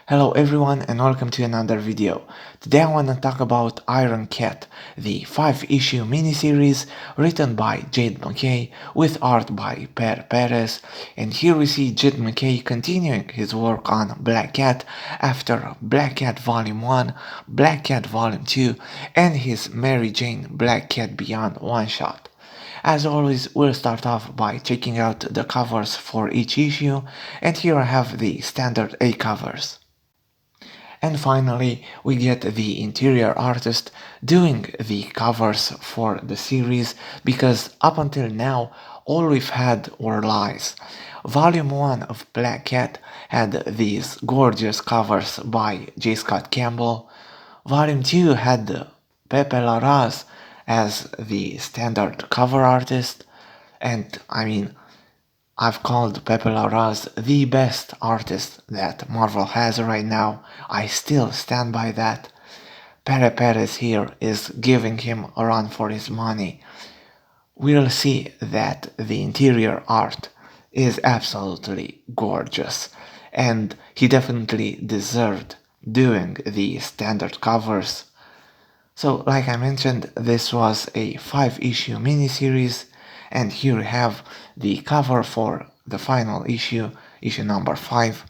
Hello everyone and welcome to another video. Today I want to talk about Iron Cat, the 5-issue miniseries written by Jed MacKay with art by Perez, and here we see Jed MacKay continuing his work on Black Cat after Black Cat Volume 1, Black Cat Volume 2, and his Mary Jane Black Cat Beyond one-shot. As always, we'll start off by checking out the covers for each issue, and here I have the standard A covers. And finally, we get the interior artist doing the covers for the series, because up until now, all we've had were lies. Volume 1 of Black Cat had these gorgeous covers by J. Scott Campbell. Volume 2 had Pepe Larraz as the standard cover artist, and I've called Pepe Larraz the best artist that Marvel has right now. I still stand by that. Perez here is giving him a run for his money. We'll see that the interior art is absolutely gorgeous, and he definitely deserved doing the standard covers. So, like I mentioned, this was a 5-issue miniseries, and here we have the cover for the final issue, issue number 5.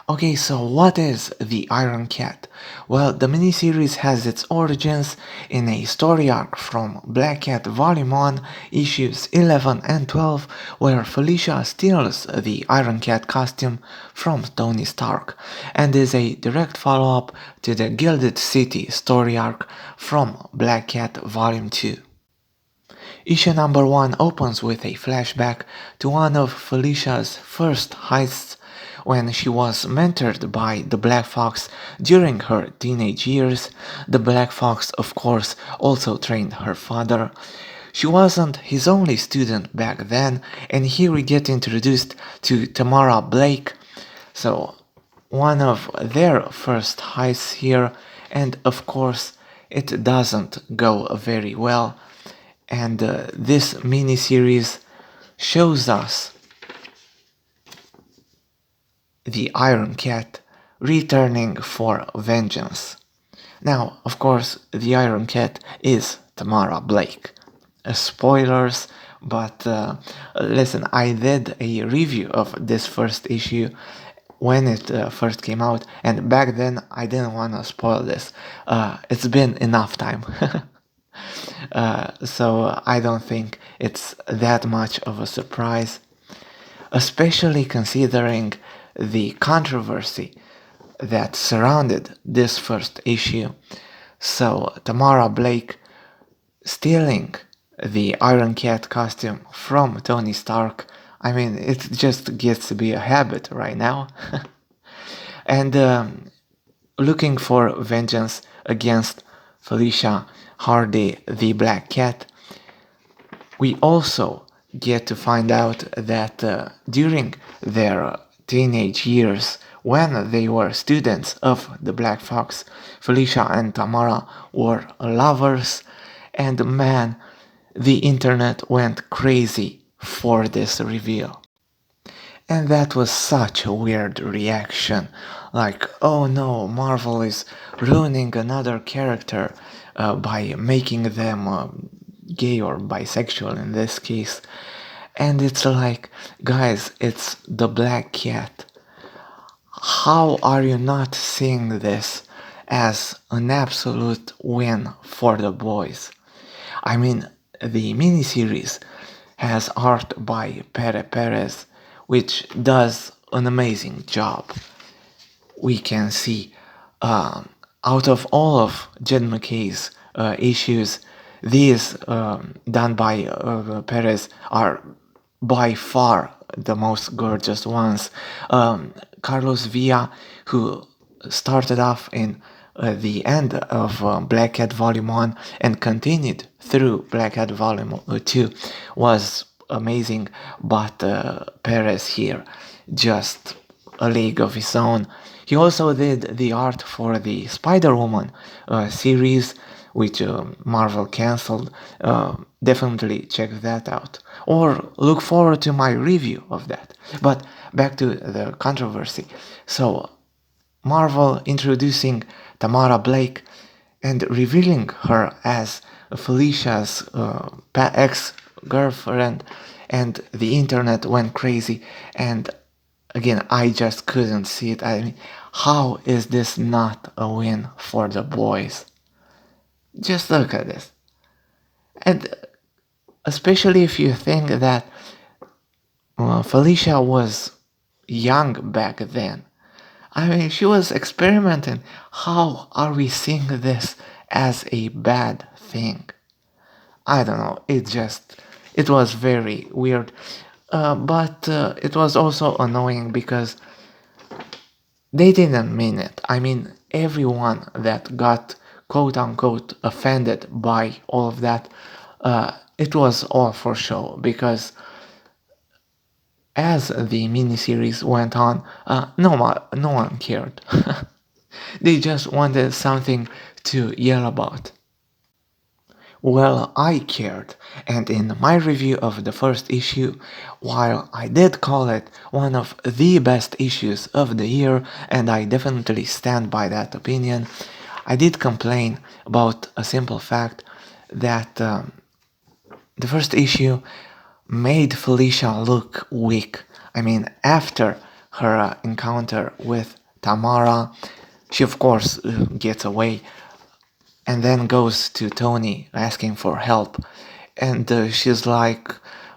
Okay, so what is the Iron Cat? Well, the miniseries has its origins in a story arc from Black Cat Volume 1, issues 11 and 12, where Felicia steals the Iron Cat costume from Tony Stark, and is a direct follow-up to the Gilded City story arc from Black Cat Volume 2. Issue number 1 opens with a flashback to one of Felicia's first heists when she was mentored by the Black Fox during her teenage years. The Black Fox, of course, also trained her father. She wasn't his only student back then, and here we get introduced to Tamara Blake, so one of their first heists here, and of course it doesn't go very well. And this miniseries shows us the Iron Cat returning for vengeance. Now, of course, the Iron Cat is Tamara Blake. Spoilers, but listen, I did a review of this first issue when it first came out, and back then I didn't want to spoil this. It's been enough time. So I don't think it's that much of a surprise, especially considering the controversy that surrounded this first issue. So Tamara Blake stealing the Iron Cat costume from Tony Stark, it just gets to be a habit right now. And looking for vengeance against Felicia Hardy, the Black Cat, we also get to find out that during their teenage years, when they were students of the Black Fox, Felicia and Tamara were lovers, and man, the internet went crazy for this reveal. And that was such a weird reaction, like, oh no, Marvel is ruining another character by making them gay or bisexual in this case. And it's like, guys, it's the Black Cat. How are you not seeing this as an absolute win for the boys? The miniseries has art by Perez, which does an amazing job. We can see out of all of Jed MacKay's issues, these done by Perez are by far the most gorgeous ones. Carlos Villa, who started off in the end of Black Cat Volume 1 and continued through Black Cat Volume 2, was amazing, but Perez here, just a league of his own. He also did the art for the Spider-Woman series, which Marvel cancelled. Definitely check that out, or look forward to my review of that. But back to the controversy. So Marvel introducing Tamara Blake and revealing her as Felicia's ex-girlfriend, and the internet went crazy. And again, I just couldn't see it. I mean, how is this not a win for the boys? Just look at this. And especially if you think that Felicia was young back then. I mean, she was experimenting. How are we seeing this as a bad thing? I don't know. It was very weird. But it was also annoying because they didn't mean it. I mean, everyone that got quote unquote offended by all of that, it was all for show because as the miniseries went on, no one cared. They just wanted something to yell about. Well, I cared, and in my review of the first issue, while I did call it one of the best issues of the year, and I definitely stand by that opinion, I did complain about a simple fact that the first issue made Felicia look weak. I mean, after her encounter with Tamara, she of course gets away and then goes to Tony asking for help. And she's like,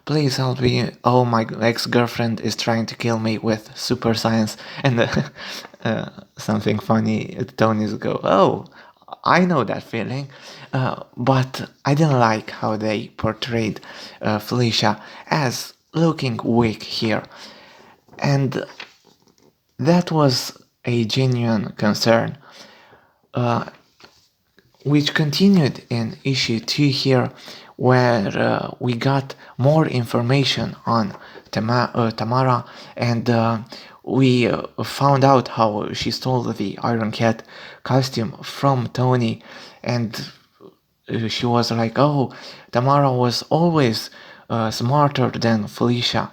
please help me. Oh, my ex-girlfriend is trying to kill me with super science. And something funny, Tony's go, oh, I know that feeling. But I didn't like how they portrayed Felicia as looking weak here. And that was a genuine concern. Which continued in issue 2 here, where we got more information on Tamara, and we found out how she stole the Iron Cat costume from Tony, and she was like, oh, Tamara was always smarter than Felicia.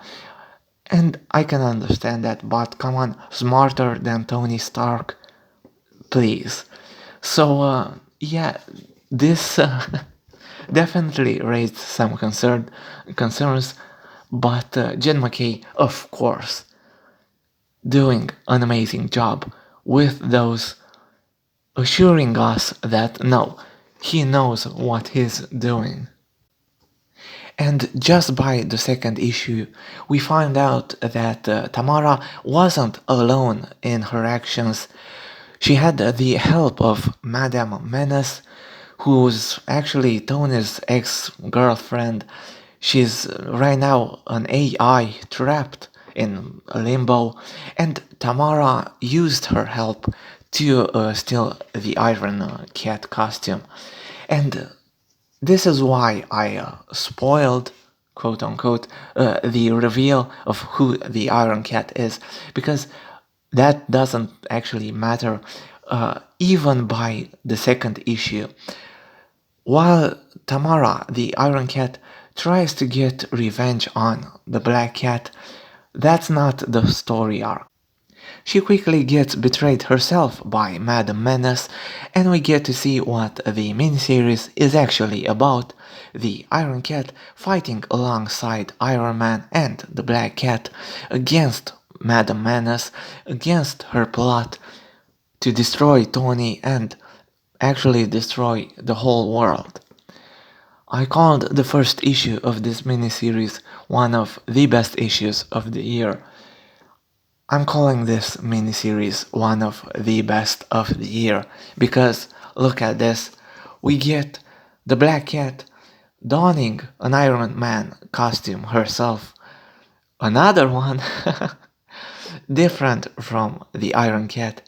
And I can understand that, but come on, smarter than Tony Stark, please. So yeah, this definitely raised some concerns, but Jed MacKay, of course, doing an amazing job with those, assuring us that no, he knows what he's doing. And just by the second issue, we find out that Tamara wasn't alone in her actions. She had the help of Madame Menace, who's actually Tony's ex-girlfriend. She's right now an AI trapped in limbo, and Tamara used her help to steal the Iron Cat costume. And this is why I spoiled, quote unquote, the reveal of who the Iron Cat is, because that doesn't actually matter even by the second issue. While Tamara, the Iron Cat, tries to get revenge on the Black Cat, that's not the story arc. She quickly gets betrayed herself by Madame Menace, and we get to see what the miniseries is actually about: the Iron Cat fighting alongside Iron Man and the Black Cat against Madame Menace, against her plot to destroy Tony and actually destroy the whole world. I called the first issue of this miniseries one of the best issues of the year. I'm calling this miniseries one of the best of the year because look at this. We get the Black Cat donning an Iron Man costume herself. Another one different from the Iron Cat.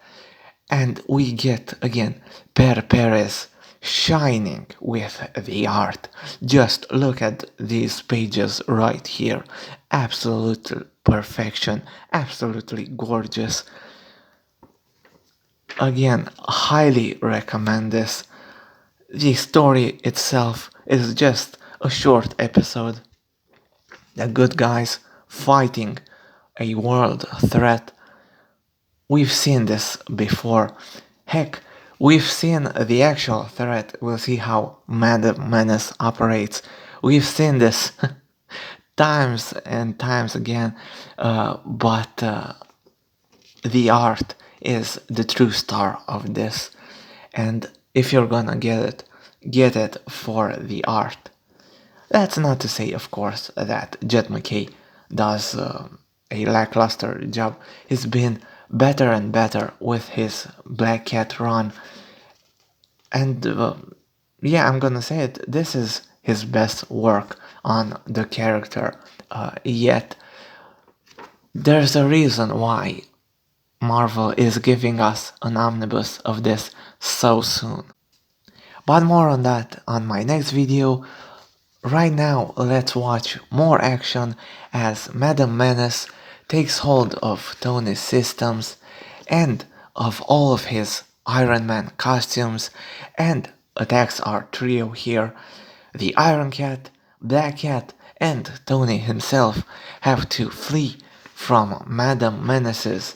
And we get again Perez shining with the art. Just look at these pages right here. Absolute perfection, absolutely gorgeous. Again, highly recommend this. The story itself is just a short episode. The good guys fighting a world threat we've seen this before. Heck, we've seen the actual threat. We'll see how Madam Menace operates. We've seen this times and times again, but the art is the true star of this. And if you're gonna get it for the art. That's not to say, of course, that Jed MacKay does a lackluster job. He's been better and better with his Black Cat run. And yeah, I'm gonna say it, this is his best work on the character yet. There's a reason why Marvel is giving us an omnibus of this so soon. But more on that on my next video. Right now, let's watch more action as Madam Menace takes hold of Tony's systems and of all of his Iron Man costumes and attacks our trio here. The Iron Cat, Black Cat, and Tony himself have to flee from Madam Menace's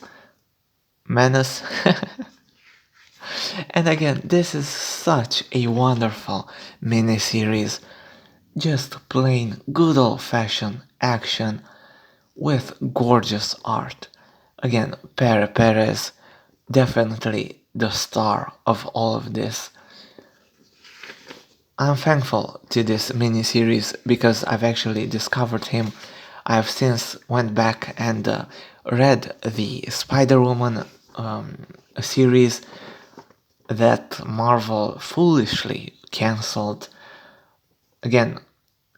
menace. And again, this is such a wonderful miniseries. Just plain good old-fashioned action with gorgeous art. Again, Perez, definitely the star of all of this. I'm thankful to this miniseries because I've actually discovered him. I've since went back and read the Spider-Woman series that Marvel foolishly cancelled. Again,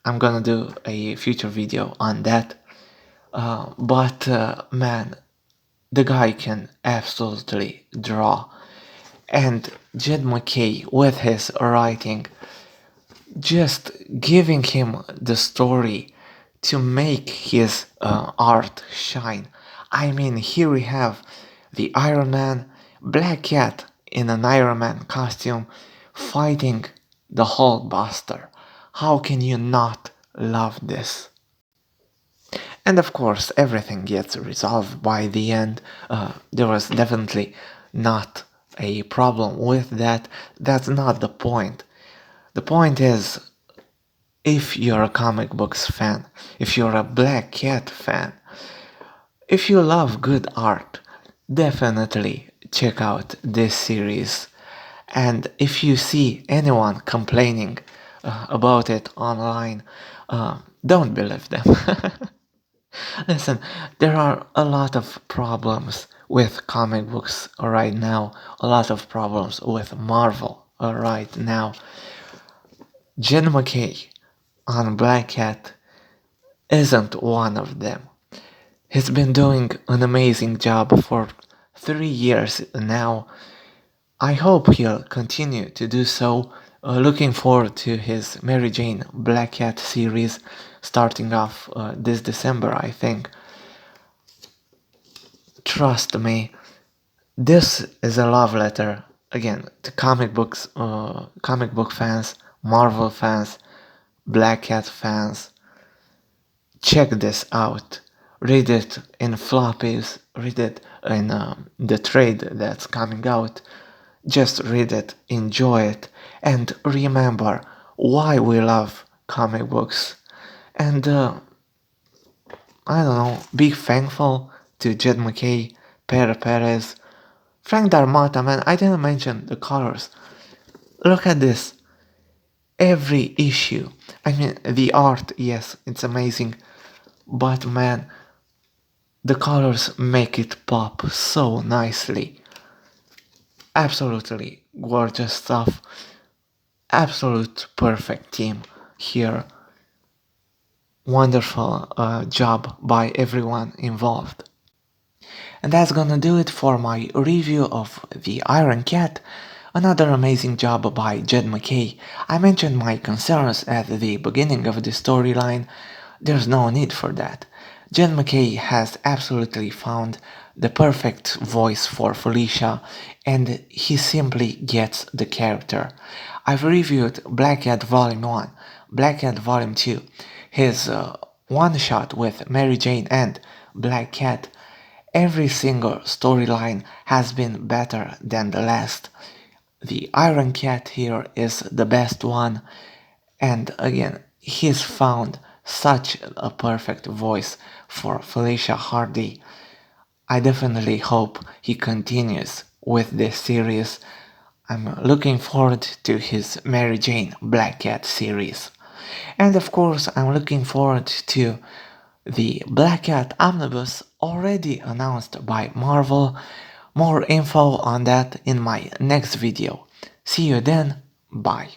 I'm gonna do a future video on that. But man, the guy can absolutely draw. And Jed MacKay, with his writing, just giving him the story to make his art shine. I mean, here we have the Iron Man, Black Cat in an Iron Man costume, fighting the Hulkbuster. How can you not love this? And of course, everything gets resolved by the end. There was definitely not a problem with that. That's not the point. The point is, if you're a comic books fan, if you're a Black Cat fan, if you love good art, definitely check out this series. And if you see anyone complaining about it online, don't believe them. Listen, there are a lot of problems with comic books right now, a lot of problems with Marvel right now. Jed MacKay on Black Cat isn't one of them. He's been doing an amazing job for 3 years now. I hope he'll continue to do so. Looking forward to his Mary Jane Black Cat series starting off this December, I think. Trust me, this is a love letter again to comic book fans, Marvel fans, Black Cat fans. Check this out. Read it in floppies, read it in the trade that's coming out. Just read it, enjoy it, and remember why we love comic books. And I don't know, be thankful to Jed MacKay, Perez, Frank Darmata, man, I didn't mention the colors. Look at this. Every issue. I mean, the art, yes, it's amazing. But man, the colors make it pop so nicely. Absolutely gorgeous stuff. Absolute perfect team here. Wonderful job by everyone involved. And that's gonna do it for my review of the Iron Cat. Another amazing job by Jed MacKay. I mentioned my concerns at the beginning of the storyline. There's no need for that. Jed MacKay has absolutely found the perfect voice for Felicia, and he simply gets the character. I've reviewed Black Cat Volume 1, Black Cat Volume 2, his one-shot with Mary Jane and Black Cat, every single storyline has been better than the last. The Iron Cat here is the best one, and again, he's found such a perfect voice for Felicia Hardy. I definitely hope he continues with this series. I'm looking forward to his Mary Jane Black Cat series. And of course, I'm looking forward to the Black Cat Omnibus already announced by Marvel. More info on that in my next video. See you then, bye.